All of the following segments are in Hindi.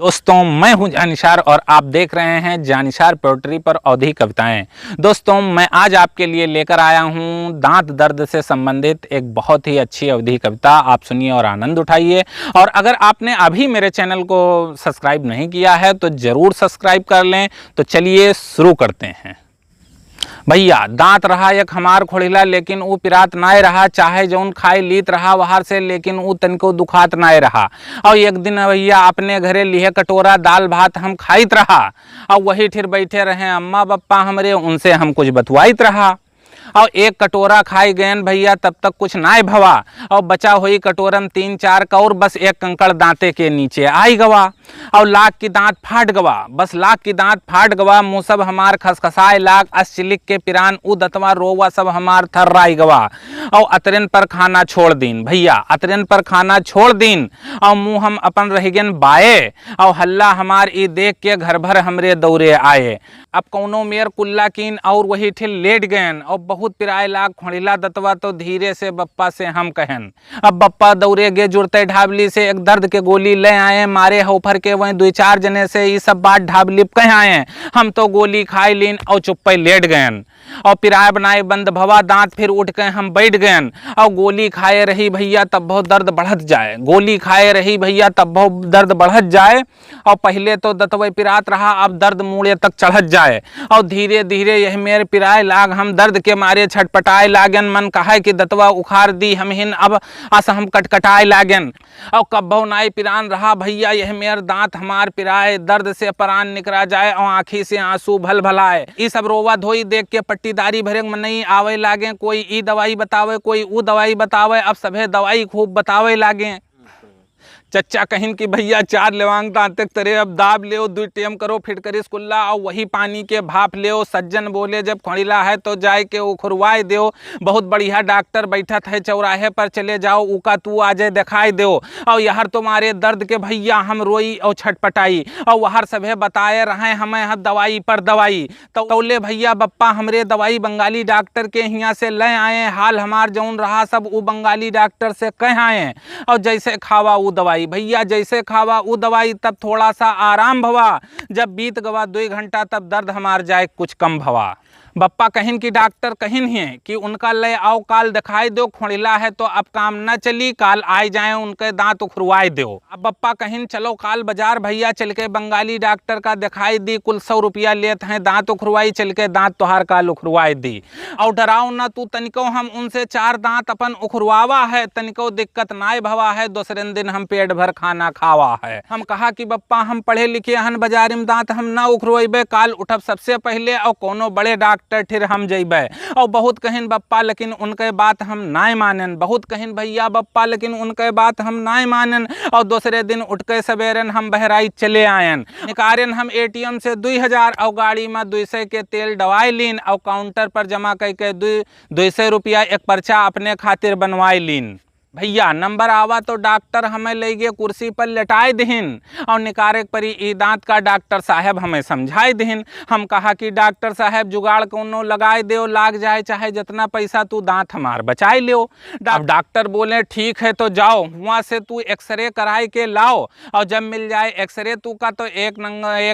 दोस्तों मैं हूं जानिशार और आप देख रहे हैं जानिशार पोएट्री पर अवधी कविताएं। दोस्तों मैं आज आपके लिए लेकर आया हूं दांत दर्द से संबंधित एक बहुत ही अच्छी अवधी कविता। आप सुनिए और आनंद उठाइए। और अगर आपने अभी मेरे चैनल को सब्सक्राइब नहीं किया है तो ज़रूर सब्सक्राइब कर लें। तो चलिए शुरू करते हैं। भैया दांत रहा एक हमार खोड़िला, लेकिन ऊ पिरात नाय रहा। चाहे जौन खाए लीत रहा बाहर से, लेकिन ऊ तनको दुखात नाय रहा। और एक दिन भैया अपने घरे लिहे कटोरा दाल भात हम खाइत रहा। और वही ठिर बैठे रहे अम्मा बप्पा हमरे, उनसे हम कुछ बतवाइत रहा। और एक कटोरा खाई गयन भैया तब तक कुछ नाय भवा। और बचा हुई कटोरम 3-4 का और बस एक कंकड़ दांते के नीचे आई गवा। और लाख की दांत फाट गवा, बस लाख की दांत फाट गवा। मुँह सब हमार खसखसाए लाग, अश्चिलिक के पिरान उ दतवा रोवा सब हमार थर्राई गवा। और अतरन पर खाना छोड़ दीन भैया, अतरन पर खाना छोड़ दीन। और मुँह हम अपन रह गन बाए। और हल्ला हमार ई देख के घर भर हमरे दौरे आए। अब कौनो मेर कुल्ला कीन और वही ठिल लेट गयन। और बहुत पिराए लाग खोड़िला दतवा तो धीरे से बप्पा से हम कहन। अब बप्पा दौरे गे जुड़ते ढाबली से एक दर्द के गोली ले आए। मारे होफर के वहीं 2-4 जने से ये सब बात ढाबली कह आए। हम तो गोली खाई लीन और चुप्पे लेट गयन। और पिराए बनाए बंद भवा, दांत फिर उठ के हम बैठ गयन। और गोली खाए रही भैया तब बहुत दर्द बढ़त जाए, गोली खाए रही भैया तब बहुत दर्द बढ़त जाए। और पहले तो दतवे पिरात रहा, अब दर्द मूड़े तक चढ़त जाए। और धीरे धीरे यह मेरे पिराए लाग, हम दर्द के मारे छटपटाए लागन। मन कहा कि दतवा उखाड़ दी हम हिन, अब अस हम कटकटाए लागन। और कब्बो नाई पिरान रहा भैया यह मेर दांत हमार पिराए। दर्द से परान निकरा जाए और आँखी से आंसू भल भलाए। ये सब रोवा धोई देख के पट्टीदारी भरे मन नहीं आवे लागे। कोई ई दवाई बतावे, कोई ऊ दवाई बतावे। अब सभे दवाई खूब बतावे लागे। चच्चा कहिन कि भैया 4 लेवांग दांतक तरे अब दाब ले 2 टेम करो फिटकरी कुल्ला और वही पानी के भाप ले। सज्जन बोले जब खोड़िला है तो जाए के उखरवाए दो। बहुत बढ़िया डॉक्टर बैठत है चौराहे पर, चले जाओ उका तू आ जाए दिखाई दो। और यहर तुम्हारे दर्द के भैया हम रोई और छटपटाई। और वहर सभे बताए रहे हमें हर दवाई पर दवाई। तो तौले भैया बप्पा हमरे दवाई बंगाली डॉक्टर के यहाँ से ले आए। हाल हमार जौन रहा सब वो बंगाली डॉक्टर से कह आए। और जैसे खावा वो दवाई भैया, जैसे खावा वो दवाई तब थोड़ा सा आराम भवा। जब बीत गवा 2 घंटा तब दर्द हमार जाए कुछ कम भवा। बप्पा कहिन कि डॉक्टर कहिन है कि उनका ले आओ काल दिखाई दो। खोड़िला है तो अब काम न चली, काल आए जाए उनके दांत उखरवाए दो। अब बप्पा कहिन चलो काल बाजार भैया चल के बंगाली डॉक्टर का दिखाई दी। कुल 100 रुपया लेते हैं दांत उखरवाई, चल के दांत तोहार काल उखरवाए दी। और डराओ न तू तनिको, हम उनसे 4 दांत अपन उखरवावा है। तनिको दिक्कत नाय भवा है, दूसरे दिन हम पेट भर खाना खावा है। हम कहा कि बप्पा हम पढ़े लिखे हन, बाजार में दांत हम ना उखरवेबे। काल उठब सबसे पहले और कोनो बड़े डॉक्टर ठिर हम जइबे। और बहुत कहिन बप्पा लेकिन उनके बात हम नाय मानन। बहुत कहिन भैया बप्पा लेकिन उनके बात हम नाय मानन। और दूसरे दिन उठ के सवेरन हम बहराइच चले आयन। निकारेन हम ATM से 2000 और गाड़ी में 200 के तेल डवाई लीन। और काउंटर पर जमा करके 200 रुपया एक पर्चा अपने खातिर बनवाई लीन। भैया नंबर आवा तो डॉक्टर हमें ले गए कुर्सी पर लेटाए दहिन। और निकारे परी ई दांत का डॉक्टर साहब हमें समझाए दहिन। हम कहा कि डॉक्टर साहब जुगाड़ कोनो लगाए दो, लाग जाए चाहे जितना पैसा तू दांत हमार बचाए लो। डॉक्टर बोले ठीक है तो जाओ वहाँ से तू एक्सरे कराए के लाओ। और जब मिल जाए एक्सरे तू का तो एक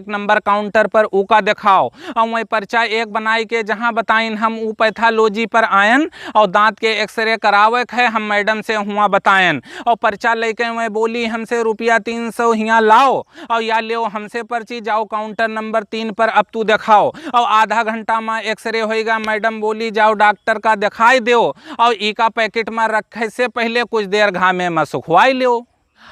नंबर काउंटर पर ऊ का दिखाओ। और वही पर्चा एक बनाई के जहाँ बताइन हम ऊ पैथोलॉजी पर आयन। और दांत के एक्सरे करावे है हम मैडम से हुआ बतायन। और पर्चा लेके मैं बोली हमसे रुपया 300 यहाँ लाओ। और या ले हमसे पर्ची, जाओ काउंटर नंबर 3 पर अब तू दिखाओ। और आधा घंटा में एक्सरे होएगा। मैडम बोली जाओ डॉक्टर का दिखाई दो। और ई का पैकेट में रखे से पहले कुछ देर घामे में सुखवाई लो।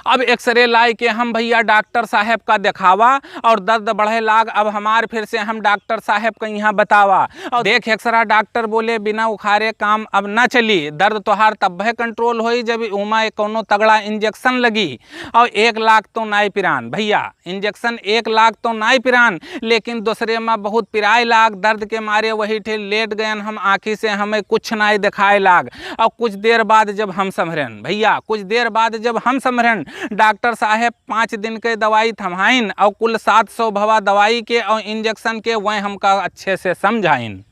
अब एक्सरे लाई के हम भैया डॉक्टर साहब का दिखावा। और दर्द बढ़े लाग, अब हमार फिर से हम डॉक्टर साहब का यहाँ बतावा। और देख एक्सरा डॉक्टर बोले बिना उखारे काम अब ना चली। दर्द तोहार तब है कंट्रोल होई जब उमा कोनो तगड़ा इंजेक्शन लगी। और 1 लाख तो नाई पिरान भैया, इंजेक्शन 1 लाख तो नाई पिरान। लेकिन दूसरे में बहुत पिराए लाग, दर्द के मारे वही ठे लेट गयन हम, आँखी से हमें कुछ नाई दिखाए लाग। और कुछ देर बाद जब हम संभरन भैया, कुछ देर बाद जब हम संभरन डॉक्टर साहब 5 दिन के दवाई थमाइन। और कुल 700 भवा दवाई के और इंजेक्शन के वह हमका अच्छे से समझाइन।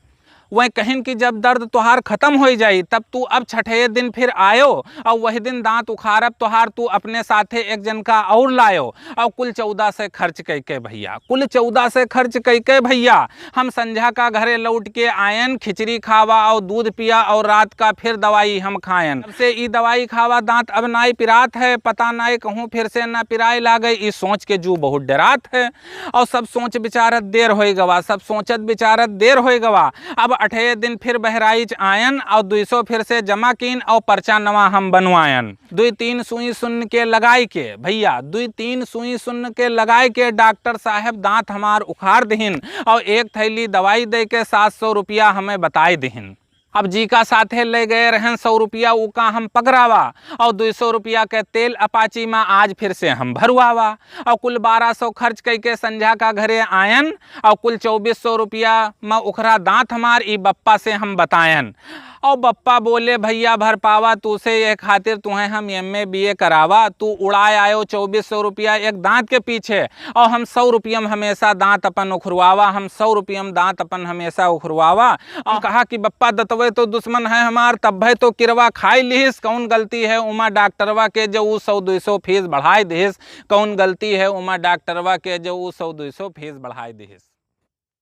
वह कहिन कि जब दर्द तोहार खत्म हो जाई तब तू अब छठे दिन फिर आयो और वही दिन दांत उखाड़ब तोहार तू अपने साथे एक जन का और लायो और कुल 14 से खर्च कैके भैया, कुल 14 से खर्च कैके भैया हम संझा का घरे लौट के आयन, खिचड़ी खावा और दूध पिया और रात का फिर दवाई हम खायन। तब से ई दवाई खावा दांत अब नाई पिरात है, पता नाई कहूँ फिर से ना पिराए लागे। ई सोच के जू बहुत डरात है और सब सोच विचारत देर हो गवा, सब सोचत विचारत देर हो गवा। अब 8 दिन फिर बहराइच आयन और 200 फिर से जमा कीन और पर्चा नवा हम बनवायन। 2-3 सुई सुन के लगाई के भैया, 2-3 सुई सुन के लगाई के डॉक्टर साहब दांत हमार उखाड़ दहिन और एक थैली दवाई दे के 700 रुपया हमें बताई दहिन। अब जी का साथे ले गए रहन 100 रुपया उका हम पकड़ावा और 200 रुपया के तेल अपाची में आज फिर से हम भरवावा और कुल 1200 खर्च करके संझा का घरे आयन और कुल 2400 रुपया में उखरा दांत हमार ई बप्पा से हम बतायन। और बप्पा बोले भैया भर पावा तू से ये खातिर तुम्हें हम MA BA करावा, तू उड़ाए आयो 2400 रुपया एक दांत के पीछे और हम 100 रुपया में हमेशा दांत अपन उखरवावा, हम 100 रुपया में दांत अपन हमेशा उखरवावा। और कहा कि बप्पा दतवे तो दुश्मन है हमार, तब भाई तो किरवा खाई लिहिस, कौन गलती है उमा डॉक्टरवा के जो 100-200 फीस बढ़ाई दिहिस, कौन गलती है उमा डॉक्टरवा के जो 100-200 फीस बढ़ाई दिहिस।